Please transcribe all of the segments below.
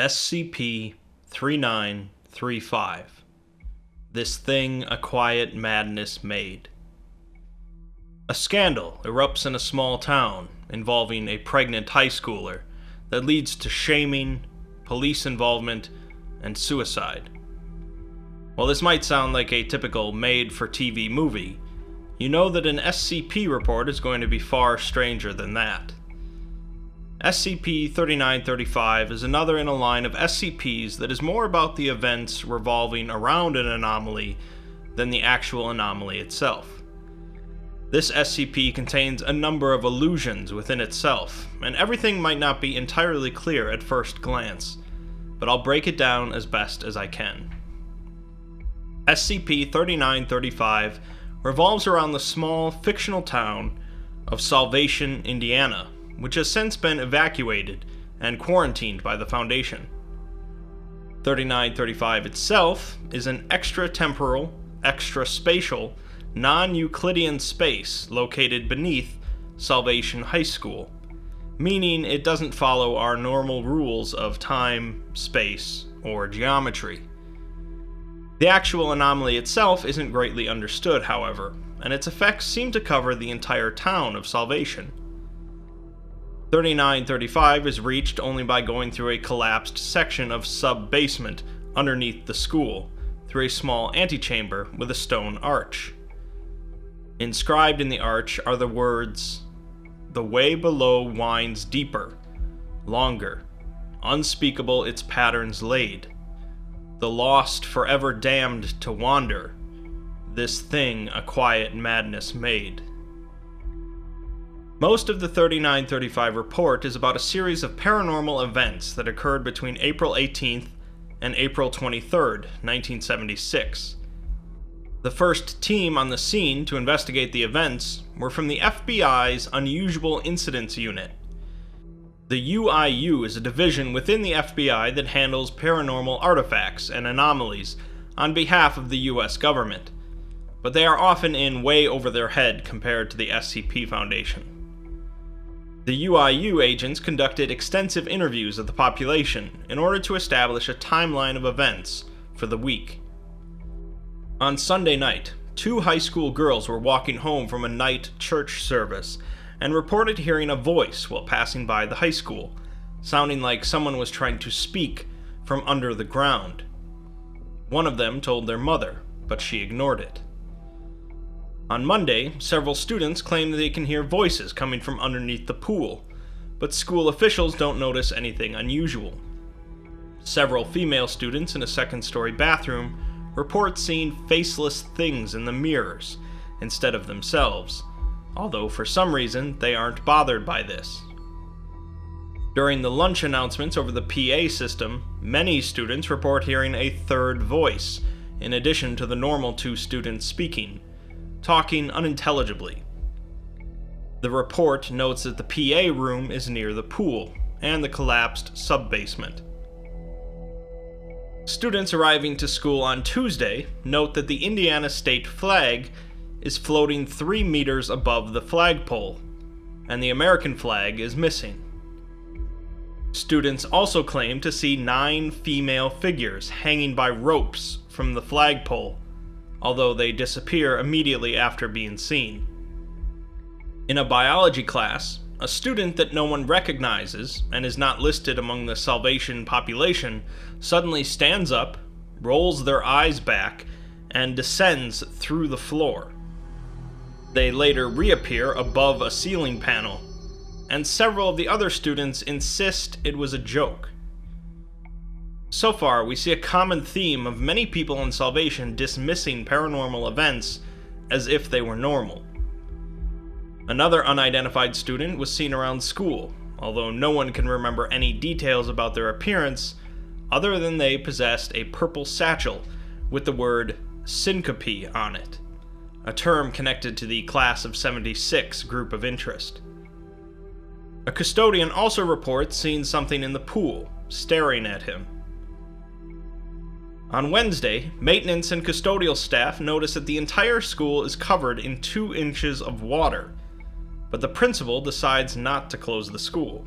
SCP-3935. This thing a quiet madness made. A scandal erupts in a small town involving a pregnant high schooler that leads to shaming, police involvement, and suicide. While this might sound like a typical made-for-TV movie, you know that an SCP report is going to be far stranger than that. SCP-3935 is another in a line of SCPs that is more about the events revolving around an anomaly than the actual anomaly itself. This SCP contains a number of illusions within itself, and everything might not be entirely clear at first glance, but I'll break it down as best as I can. SCP-3935 revolves around the small, fictional town of Salvation, Indiana, which has since been evacuated and quarantined by the Foundation. 3935 itself is an extratemporal, extraspatial, non-Euclidean space located beneath Salvation High School, meaning it doesn't follow our normal rules of time, space, or geometry. The actual anomaly itself isn't greatly understood, however, and its effects seem to cover the entire town of Salvation. 3935 is reached only by going through a collapsed section of sub-basement underneath the school, through a small antechamber with a stone arch. Inscribed in the arch are the words, "The way below winds deeper, longer, unspeakable its patterns laid. The lost forever damned to wander, this thing a quiet madness made." Most of the 3935 report is about a series of paranormal events that occurred between April 18th and April 23rd, 1976. The first team on the scene to investigate the events were from the FBI's Unusual Incidents Unit. The UIU is a division within the FBI that handles paranormal artifacts and anomalies on behalf of the US government, but they are often in way over their head compared to the SCP Foundation. The UIU agents conducted extensive interviews of the population in order to establish a timeline of events for the week. On Sunday night, 2 high school girls were walking home from a night church service and reported hearing a voice while passing by the high school, sounding like someone was trying to speak from under the ground. One of them told their mother, but she ignored it. On Monday, several students claim that they can hear voices coming from underneath the pool, but school officials don't notice anything unusual. Several female students in a second-story bathroom report seeing faceless things in the mirrors instead of themselves, although for some reason they aren't bothered by this. During the lunch announcements over the PA system, many students report hearing a third voice, in addition to the normal 2 students speaking, talking unintelligibly. The report notes that the PA room is near the pool and the collapsed sub-basement. Students arriving to school on Tuesday note that the Indiana state flag is floating 3 meters above the flagpole, and the American flag is missing. Students also claim to see 9 female figures hanging by ropes from the flagpole, although they disappear immediately after being seen. In a biology class, a student that no one recognizes and is not listed among the Salvation population suddenly stands up, rolls their eyes back, and descends through the floor. They later reappear above a ceiling panel, and several of the other students insist it was a joke. So far, we see a common theme of many people in Salvation dismissing paranormal events as if they were normal. Another unidentified student was seen around school, although no one can remember any details about their appearance other than they possessed a purple satchel with the word syncope on it, a term connected to the Class of 76 group of interest. A custodian also reports seeing something in the pool, staring at him. On Wednesday, maintenance and custodial staff notice that the entire school is covered in 2 inches of water, but the principal decides not to close the school.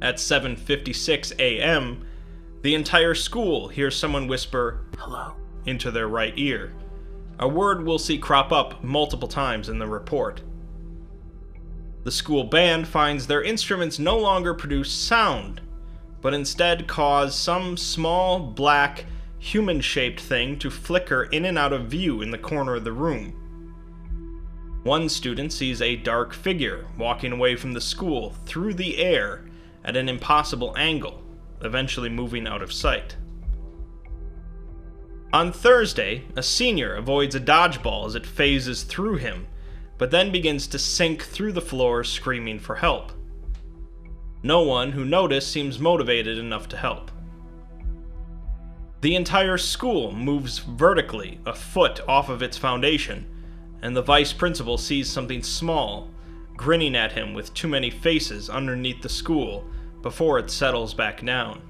At 7:56 a.m., the entire school hears someone whisper, "Hello," into their right ear, a word we'll see crop up multiple times in the report. The school band finds their instruments no longer produce sound, but instead cause some small, black, human-shaped thing to flicker in and out of view in the corner of the room. One student sees a dark figure walking away from the school through the air at an impossible angle, eventually moving out of sight. On Thursday, a senior avoids a dodgeball as it phases through him, but then begins to sink through the floor screaming for help. No one who noticed seems motivated enough to help. The entire school moves vertically a foot off of its foundation, and the vice principal sees something small, grinning at him with too many faces underneath the school before it settles back down.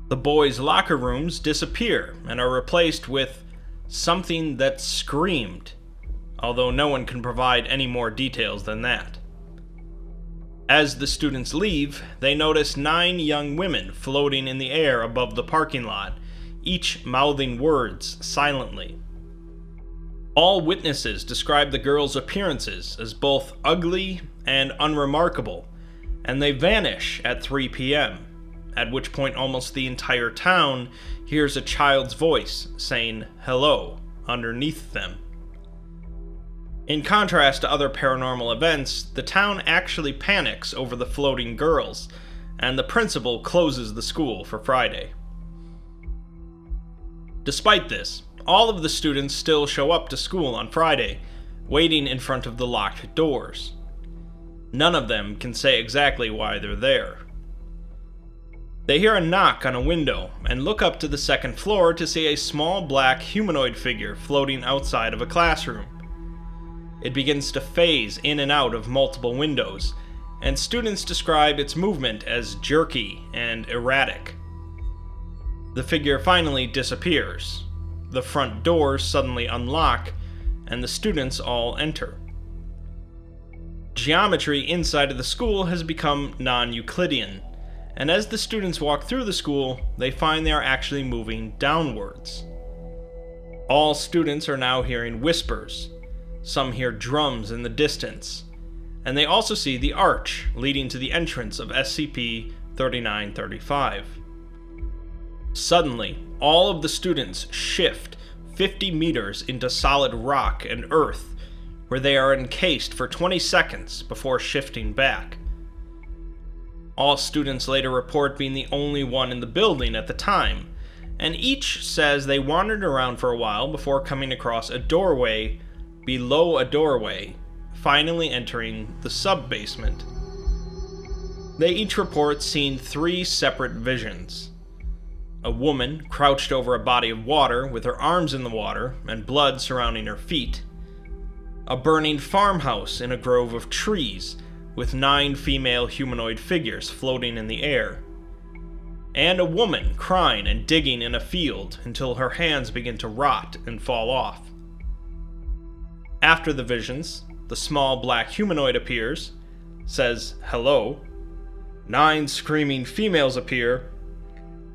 The boys' locker rooms disappear and are replaced with something that screamed, although no one can provide any more details than that. As the students leave, they notice 9 young women floating in the air above the parking lot, each mouthing words silently. All witnesses describe the girls' appearances as both ugly and unremarkable, and they vanish at 3 p.m., at which point almost the entire town hears a child's voice saying "hello" underneath them. In contrast to other paranormal events, the town actually panics over the floating girls, and the principal closes the school for Friday. Despite this, all of the students still show up to school on Friday, waiting in front of the locked doors. None of them can say exactly why they're there. They hear a knock on a window and look up to the second floor to see a small black humanoid figure floating outside of a classroom. It begins to phase in and out of multiple windows, and students describe its movement as jerky and erratic. The figure finally disappears. The front doors suddenly unlock, and the students all enter. Geometry inside of the school has become non-Euclidean, and as the students walk through the school, they find they are actually moving downwards. All students are now hearing whispers. Some hear drums in the distance, and they also see the arch leading to the entrance of SCP-3935. Suddenly, all of the students shift 50 meters into solid rock and earth, where they are encased for 20 seconds before shifting back. All students later report being the only one in the building at the time, and each says they wandered around for a while before coming across a doorway below a doorway, finally entering the sub-basement. They each report seeing 3 separate visions. A woman crouched over a body of water with her arms in the water and blood surrounding her feet. A burning farmhouse in a grove of trees with 9 female humanoid figures floating in the air. And a woman crying and digging in a field until her hands begin to rot and fall off. After the visions, the small black humanoid appears, says "hello," 9 screaming females appear,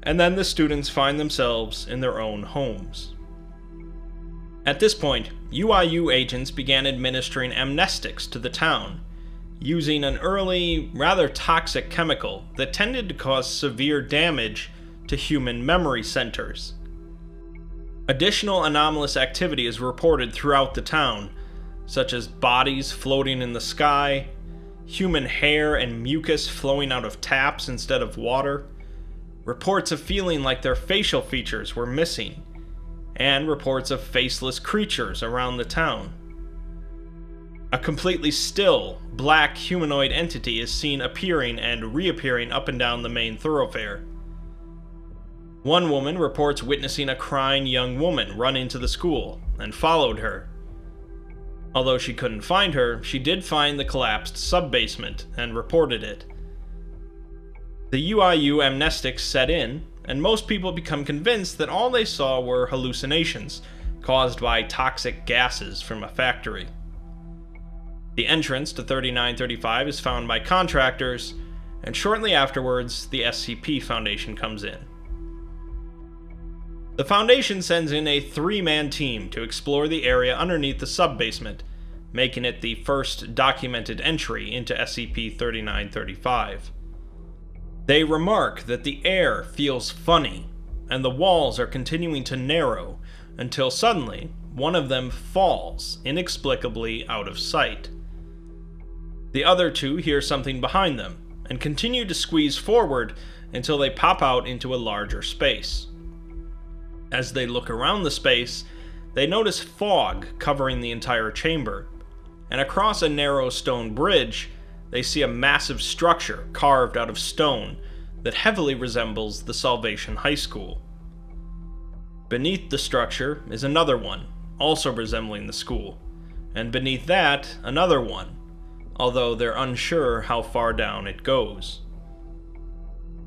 and then the students find themselves in their own homes. At this point, UIU agents began administering amnestics to the town, using an early, rather toxic chemical that tended to cause severe damage to human memory centers. Additional anomalous activity is reported throughout the town, such as bodies floating in the sky, human hair and mucus flowing out of taps instead of water, reports of feeling like their facial features were missing, and reports of faceless creatures around the town. A completely still, black humanoid entity is seen appearing and reappearing up and down the main thoroughfare. One woman reports witnessing a crying young woman run into the school and followed her. Although she couldn't find her, she did find the collapsed sub-basement and reported it. The UIU amnestics set in, and most people become convinced that all they saw were hallucinations caused by toxic gases from a factory. The entrance to 3935 is found by contractors, and shortly afterwards, the SCP Foundation comes in. The Foundation sends in a 3-man team to explore the area underneath the sub-basement, making it the first documented entry into SCP-3935. They remark that the air feels funny, and the walls are continuing to narrow, until suddenly, one of them falls inexplicably out of sight. The other two hear something behind them, and continue to squeeze forward until they pop out into a larger space. As they look around the space, they notice fog covering the entire chamber, and across a narrow stone bridge, they see a massive structure carved out of stone that heavily resembles the Salvation High School. Beneath the structure is another one, also resembling the school, and beneath that, another one, although they're unsure how far down it goes.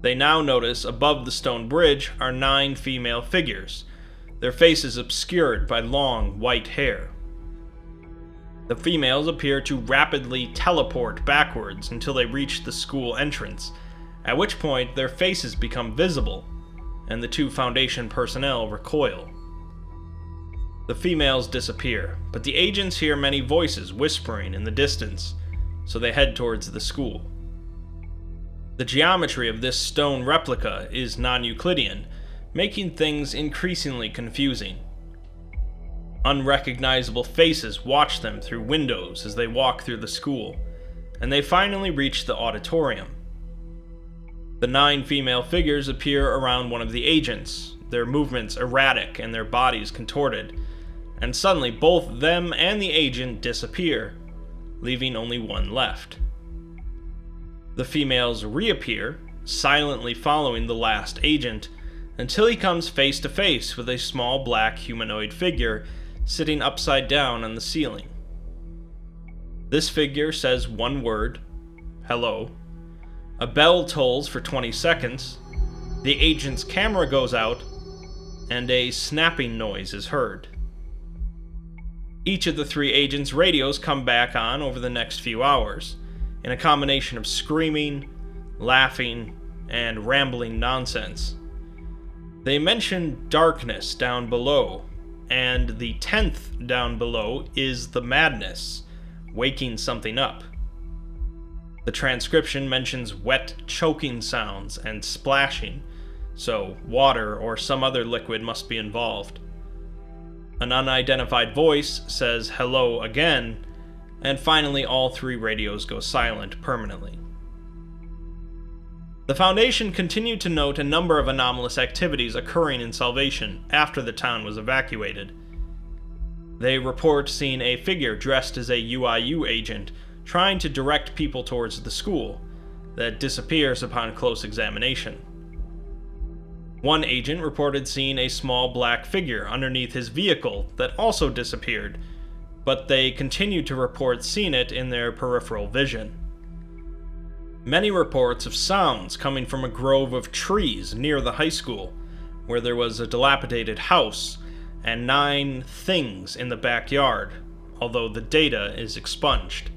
They now notice above the stone bridge are 9 female figures, their faces obscured by long white hair. The females appear to rapidly teleport backwards until they reach the school entrance, at which point their faces become visible, and the 2 Foundation personnel recoil. The females disappear, but the agents hear many voices whispering in the distance, so they head towards the school. The geometry of this stone replica is non-Euclidean, making things increasingly confusing. Unrecognizable faces watch them through windows as they walk through the school, and they finally reach the auditorium. The 9 female figures appear around one of the agents, their movements erratic and their bodies contorted, and suddenly both them and the agent disappear, leaving only one left. The females reappear, silently following the last agent, until he comes face to face with a small black humanoid figure sitting upside down on the ceiling. This figure says one word, "Hello." A bell tolls for 20 seconds, the agent's camera goes out, and a snapping noise is heard. Each of the 3 agents' radios come back on over the next few hours, in a combination of screaming, laughing, and rambling nonsense. They mention darkness down below, and the 10th down below is the madness, waking something up. The transcription mentions wet, choking sounds and splashing, so water or some other liquid must be involved. An unidentified voice says hello again, and finally all 3 radios go silent permanently. The Foundation continued to note a number of anomalous activities occurring in Salvation after the town was evacuated. They report seeing a figure dressed as a UIU agent trying to direct people towards the school, that disappears upon close examination. One agent reported seeing a small black figure underneath his vehicle that also disappeared, but they continued to report seeing it in their peripheral vision. Many reports of sounds coming from a grove of trees near the high school, where there was a dilapidated house and 9 things in the backyard, although the data is expunged.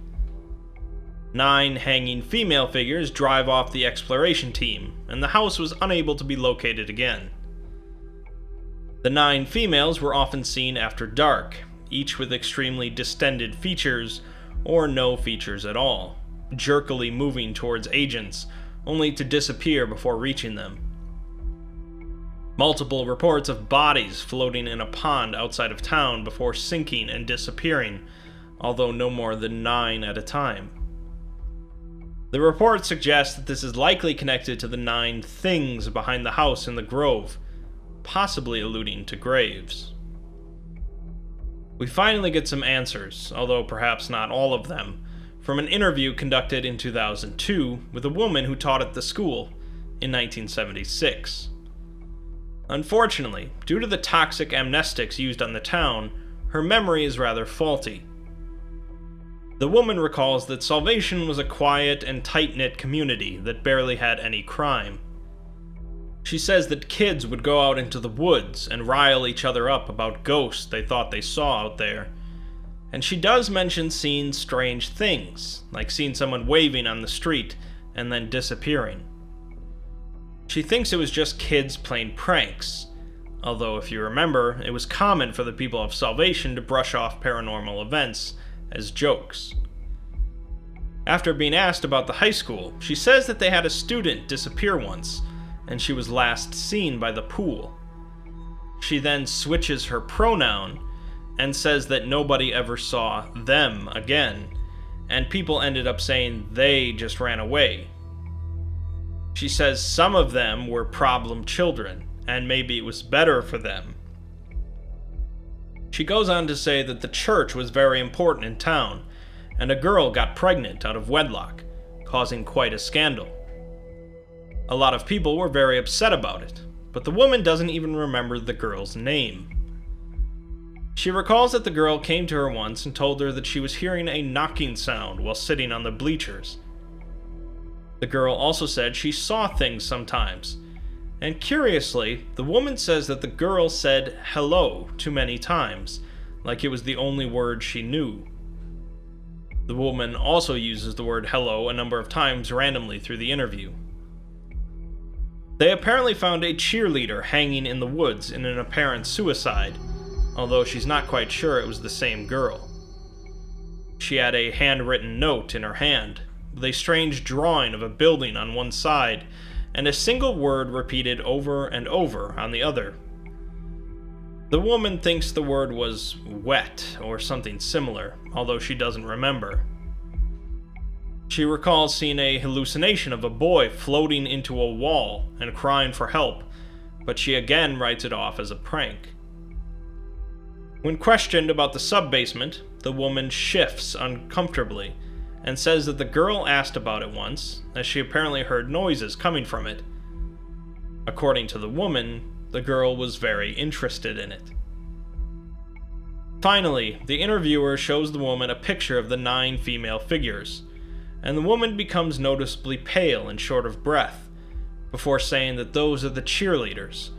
9 hanging female figures drive off the exploration team, and the house was unable to be located again. The 9 females were often seen after dark, each with extremely distended features, or no features at all, jerkily moving towards agents, only to disappear before reaching them. Multiple reports of bodies floating in a pond outside of town before sinking and disappearing, although no more than 9 at a time. The report suggests that this is likely connected to the 9 things behind the house in the grove, possibly alluding to graves. We finally get some answers, although perhaps not all of them, from an interview conducted in 2002 with a woman who taught at the school in 1976. Unfortunately, due to the toxic amnestics used on the town, her memory is rather faulty. The woman recalls that Salvation was a quiet and tight-knit community that barely had any crime. She says that kids would go out into the woods and rile each other up about ghosts they thought they saw out there. And she does mention seeing strange things, like seeing someone waving on the street and then disappearing. She thinks it was just kids playing pranks, although if you remember, it was common for the people of Salvation to brush off paranormal events as jokes. After being asked about the high school, she says that they had a student disappear once, and she was last seen by the pool. She then switches her pronoun and says that nobody ever saw them again, and people ended up saying they just ran away. She says some of them were problem children, and maybe it was better for them. She goes on to say that the church was very important in town, and a girl got pregnant out of wedlock, causing quite a scandal. A lot of people were very upset about it, but the woman doesn't even remember the girl's name. She recalls that the girl came to her once and told her that she was hearing a knocking sound while sitting on the bleachers. The girl also said she saw things sometimes, and curiously, the woman says that the girl said hello too many times, like it was the only word she knew. The woman also uses the word hello a number of times randomly through the interview. They apparently found a cheerleader hanging in the woods in an apparent suicide, although she's not quite sure it was the same girl. She had a handwritten note in her hand, with a strange drawing of a building on one side, and a single word repeated over and over on the other. The woman thinks the word was wet or something similar, although she doesn't remember. She recalls seeing a hallucination of a boy floating into a wall and crying for help, but she again writes it off as a prank. When questioned about the sub-basement, the woman shifts uncomfortably and says that the girl asked about it once, as she apparently heard noises coming from it. According to the woman, the girl was very interested in it. Finally, the interviewer shows the woman a picture of the 9 female figures, and the woman becomes noticeably pale and short of breath, before saying that those are the cheerleaders,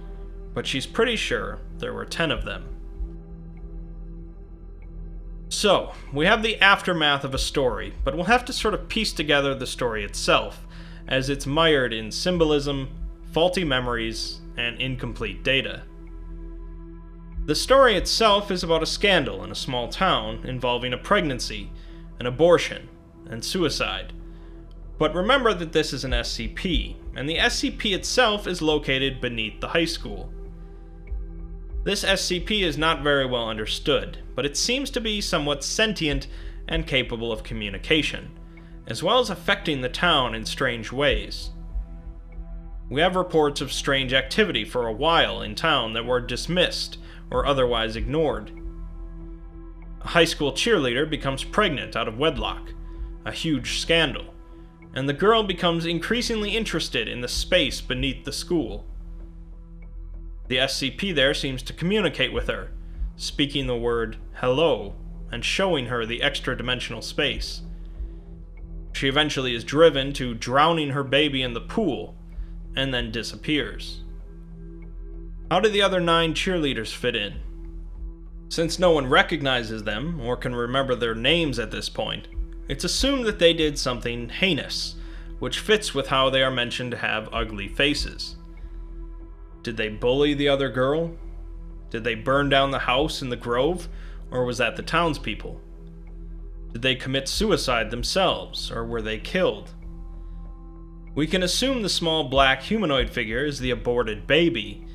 but she's pretty sure there were 10 of them. So, we have the aftermath of a story, but we'll have to sort of piece together the story itself, as it's mired in symbolism, faulty memories, and incomplete data. The story itself is about a scandal in a small town involving a pregnancy, an abortion, and suicide. But remember that this is an SCP, and the SCP itself is located beneath the high school. This SCP is not very well understood, but it seems to be somewhat sentient and capable of communication, as well as affecting the town in strange ways. We have reports of strange activity for a while in town that were dismissed or otherwise ignored. A high school cheerleader becomes pregnant out of wedlock, a huge scandal, and the girl becomes increasingly interested in the space beneath the school. The SCP there seems to communicate with her, speaking the word hello and showing her the extra-dimensional space. She eventually is driven to drowning her baby in the pool, and then disappears. How do the other 9 cheerleaders fit in? Since no one recognizes them or can remember their names at this point, it's assumed that they did something heinous, which fits with how they are mentioned to have ugly faces. Did they bully the other girl? Did they burn down the house in the grove, or was that the townspeople? Did they commit suicide themselves, or were they killed? We can assume the small black humanoid figure is the aborted baby,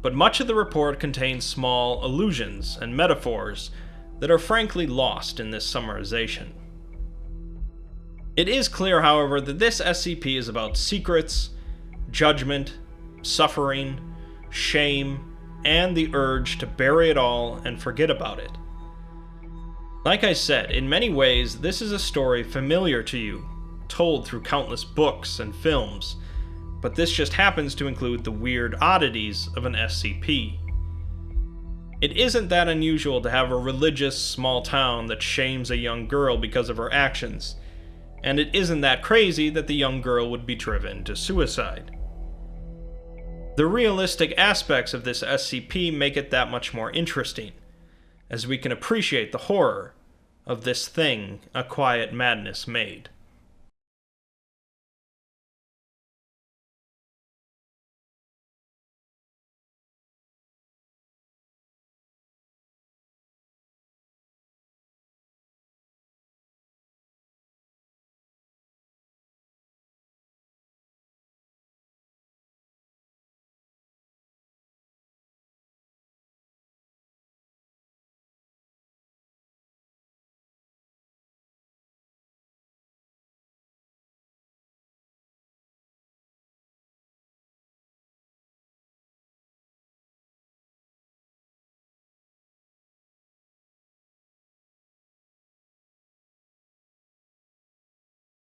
but much of the report contains small allusions and metaphors that are frankly lost in this summarization. It is clear, however, that this SCP is about secrets, judgment, suffering, shame, and the urge to bury it all and forget about it. Like I said, in many ways, this is a story familiar to you, told through countless books and films, but this just happens to include the weird oddities of an SCP. It isn't that unusual to have a religious small town that shames a young girl because of her actions, and it isn't that crazy that the young girl would be driven to suicide. The realistic aspects of this SCP make it that much more interesting, as we can appreciate the horror of this thing A Quiet Madness made.